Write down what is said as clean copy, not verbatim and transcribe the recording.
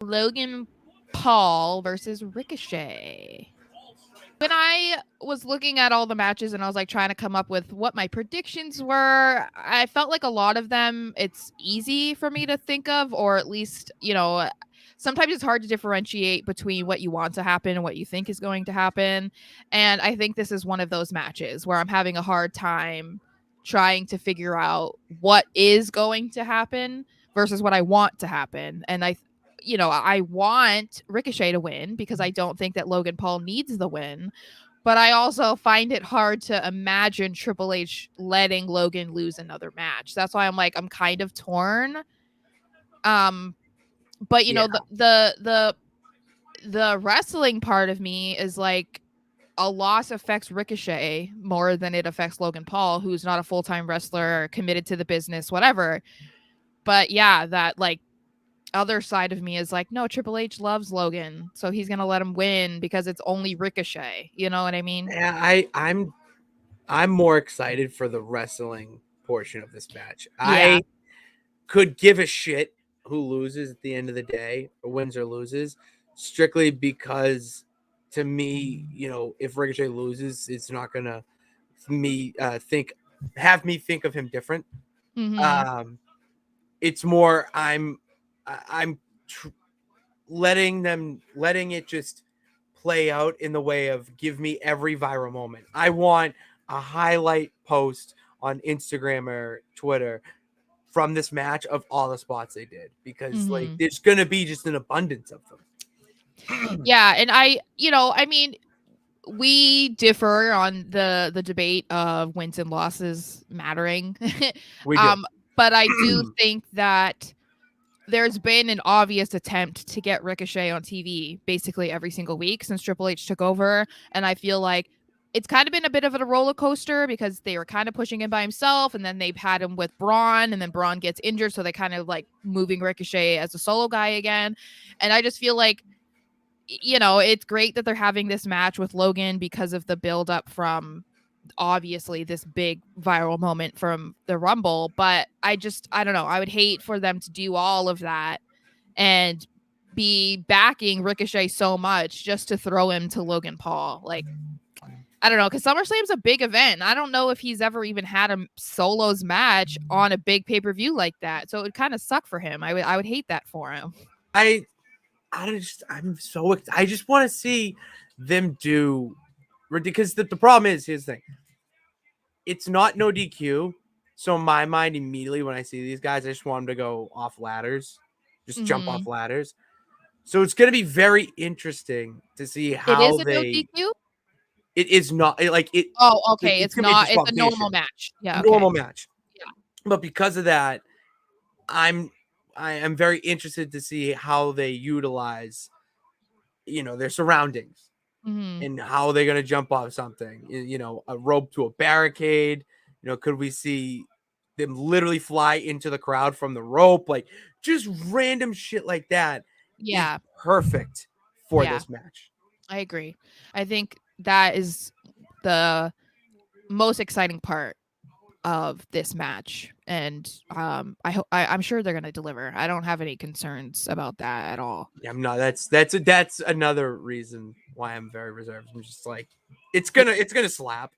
Logan Paul versus Ricochet. When I was looking at all the matches and I was like trying to come up with what my predictions were, I felt like a lot of them it's easy for me to think of, or at least, sometimes it's hard to differentiate between what you want to happen and what you think is going to happen. And I think this is one of those matches where I'm having a hard time trying to figure out what is going to happen versus what I want to happen. And I want Ricochet to win because I don't think that Logan Paul needs the win. But I also find it hard to imagine Triple H letting Logan lose another match. That's why I'm kind of torn. But Yeah. the wrestling part of me is like a loss affects Ricochet more than it affects Logan Paul, who's not a full-time wrestler, committed to the business, whatever. But yeah, that like other side of me is like, no, Triple H loves Logan, so he's gonna let him win because it's only Ricochet. You know what I mean? Yeah, I'm more excited for the wrestling portion of this match. Yeah. I could give a shit who loses at the end of the day, or wins or loses, strictly because to me, if Ricochet loses, it's not gonna have me think of him different. Mm-hmm. Um, it's more I'm letting it just play out in the way of give me every viral moment. I want a highlight post on Instagram or Twitter from this match of all the spots they did, because like Mm-hmm. there's gonna be just an abundance of them. Yeah, and I mean, we differ on the debate of wins and losses mattering. We do. But I do think that there's been an obvious attempt to get Ricochet on TV basically every single week since Triple H took over. And I feel like it's kind of been a bit of a roller coaster because they were kind of pushing him by himself, and then they've had him with Braun, and then Braun gets injured. So they kind of like moving Ricochet as a solo guy again. And I just feel like, it's great that they're having this match with Logan because of the build up from obviously this big viral moment from the Rumble, but I don't know. I would hate for them to do all of that and be backing Ricochet so much just to throw him to Logan Paul. Like, I don't know, because SummerSlam's a big event. I don't know if he's ever even had a solos match on a big pay-per-view like that. So it would kind of suck for him. I would hate that for him. I I just want to see them do, because the problem is, here's the thing. It's not no DQ. So in my mind, immediately when I see these guys, I just want them to go off ladders, just jump off Mm-hmm. ladders. So it's going to be very interesting to see It how is a no they. DQ? It is not like it. Oh, okay. It's It's going to be a not. It's a normal disqualification, match. Yeah. Okay. normal match. But because of that, I am very interested to see how they utilize, their surroundings, Mm-hmm. and how they're going to jump off something, a rope to a barricade. Could we see them literally fly into the crowd from the rope? Like, just random shit like that is Yeah. perfect for Yeah. this match. I agree. I think that is the most exciting part of this match, and I'm sure they're gonna deliver. I don't have any concerns about that at all. Yeah, I'm not. That's another reason why I'm very reserved. I'm just like, it's gonna slap.